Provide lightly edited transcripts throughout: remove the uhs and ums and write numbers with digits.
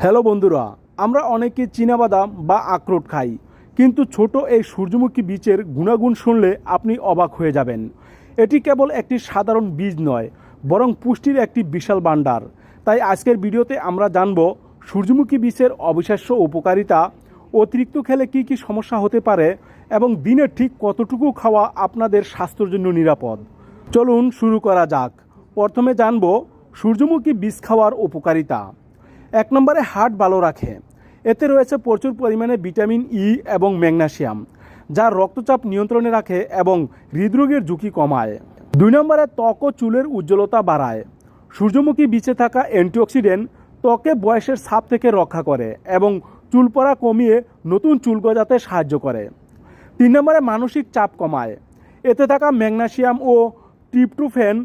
Hello বন্ধুরা, আমরা অনেকে চীনাবাদাম বা আখরোট খাই, কিন্তু ছোট এই সূর্যমুখী বীজের গুণাগুণ শুনলে আপনি অবাক হয়ে যাবেন। এটি কেবল একটি সাধারণ বীজ নয়, বরং পুষ্টির একটি বিশাল ভাণ্ডার। তাই আজকের ভিডিওতে আমরা জানব সূর্যমুখী বীজের অবিশ্বাস্য উপকারিতা, অতিরিক্ত খেলে কী কী সমস্যা হতে পারে এবং দিনে ঠিক কতটুকু খাওয়া আপনাদের স্বাস্থ্যের জন্য নিরাপদ। চলুন শুরু করা যাক। প্রথমে জানব সূর্যমুখী বীজ খাওয়ার উপকারিতা। 1 নম্বরে হার্ট ভালো রাখে। এতে রয়েছে প্রচুর পরিমাণে ভিটামিন ই এবং ম্যাগনেসিয়াম, যা রক্তচাপ নিয়ন্ত্রণে রাখে এবং হৃদরোগের ঝুঁকি কমায়। 2 নম্বরে ত্বক ও চুলের উজ্জ্বলতা বাড়ায়। সূর্যমুখী বীজে থাকা অ্যান্টিঅক্সিডেন্ট ত্বকে বয়সের ছাপ থেকে রক্ষা করে এবং চুল পড়া কমিয়ে নতুন চুল গজাতে সাহায্য করে। 3 নম্বরে মানসিক চাপ কমায়। এতে থাকা ম্যাগনেসিয়াম ও ট্রিপটোফ্যান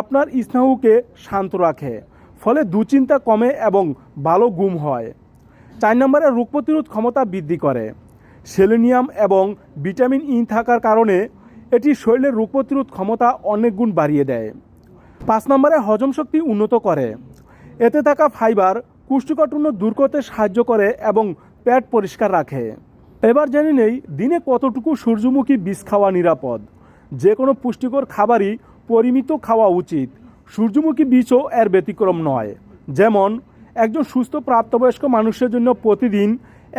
আপনার স্নায়ুকে শান্ত রাখে, ফলে দুশ্চিন্তা কমে এবং ভালো ঘুম হয়। 4 নম্বরে রোগ প্রতিরোধ ক্ষমতা বৃদ্ধি করে। সেলেনিয়াম এবং ভিটামিন ই থাকার কারণে এটি শরীরের রোগ প্রতিরোধ ক্ষমতা অনেক গুণ বাড়িয়ে দেয়। 5 নম্বরে হজম শক্তি উন্নত করে। এতে থাকা ফাইবার কোষ্ঠকাঠিন্য দূর করতে সাহায্য করে এবং পেট পরিষ্কার রাখে। এবার জেনে নেই দিনে কতটুকু সূর্যমুখী বীজ খাওয়া নিরাপদ। যে কোনো পুষ্টিকর খাবারই পরিমিত খাওয়া উচিত। সূর্যমুখী বীজও এর ব্যতিক্রম নয়। যেমন একজন সুস্থ প্রাপ্তবয়স্ক মানুষের জন্য প্রতিদিন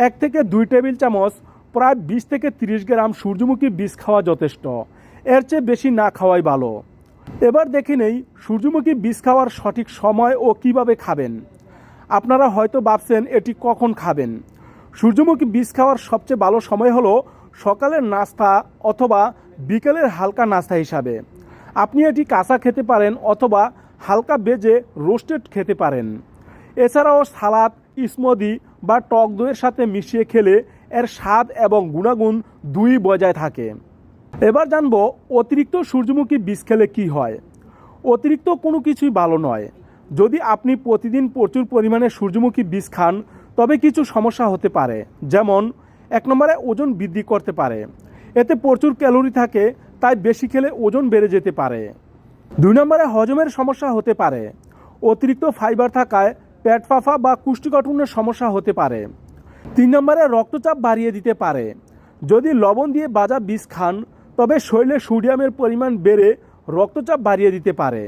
1 থেকে 2 টেবিল চামচ প্রায় 20 থেকে 30 গ্রাম সূর্যমুখী বীজ খাওয়া যথেষ্ট। এর চেয়ে বেশি না খাওয়াই ভালো। এবার দেখে নেই সূর্যমুখী বীজ খাওয়ার সঠিক সময় ও কিভাবে খাবেন। আপনারা হয়তো ভাবছেন এটি কখন খাবেন। সূর্যমুখী বীজ খাওয়ার সবচেয়ে ভালো সময় হলো সকালের নাস্তা অথবা বিকেলের হালকা নাস্তা হিসাবে। আপনি এটি কাঁচা খেতে পারেন অথবা হালকা ভেজে রোস্টেড খেতে পারেন। এছাড়াও সালাদ, স্মুদি বা টক দইয়ের সাথে মিশিয়ে খেলে এর স্বাদ এবং গুণাগুণ দুই বজায় থাকে। এবার জানব অতিরিক্ত সূর্যমুখী বীজ খেলে কী হয়। অতিরিক্ত কোনো কিছুই ভালো নয়। যদি আপনি প্রতিদিন প্রচুর পরিমাণে সূর্যমুখী বীজ খান তবে কিছু সমস্যা হতে পারে। যেমন 1 নম্বরে ওজন বৃদ্ধি করতে পারে। এতে প্রচুর ক্যালোরি থাকে, তাই বেশি খেলে ওজন বেড়ে যেতে পারে। 2 নম্বরে হজমের সমস্যা হতে পারে। অতিরিক্ত ফাইবার থাকায় পেট ফাঁপা বা কোষ্ঠকাঠিন্যের সমস্যা হতে পারে। 3 নম্বরে রক্তচাপ বাড়িয়ে দিতে পারে। যদি লবণ দিয়ে ভাজা বীজ খান তবে শরীরে সোডিয়ামের পরিমাণ বেড়ে রক্তচাপ বাড়িয়ে দিতে পারে।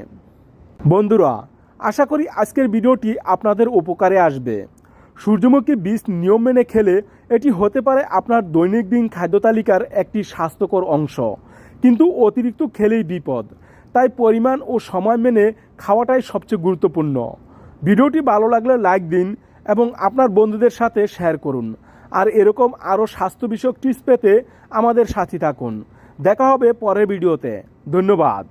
বন্ধুরা, আশা করি আজকের ভিডিওটি আপনাদের উপকারে আসবে। সূর্যমুখী বীজ নিয়ম মেনে খেলে এটি হতে পারে আপনার দৈনন্দিন খাদ্য তালিকার একটি স্বাস্থ্যকর অংশ, কিন্তু অতিরিক্ত খেলেই বিপদ। তাই পরিমাণ ও সময় মেনে খাওয়াটাই সবচেয়ে গুরুত্বপূর্ণ। ভিডিওটি ভালো লাগলে লাইক দিন এবং আপনার বন্ধুদের সাথে শেয়ার করুন। আর এরকম আরও স্বাস্থ্য বিষয়ক টিপস পেতে আমাদের সাথে থাকুন। দেখা হবে পরের ভিডিওতে। ধন্যবাদ।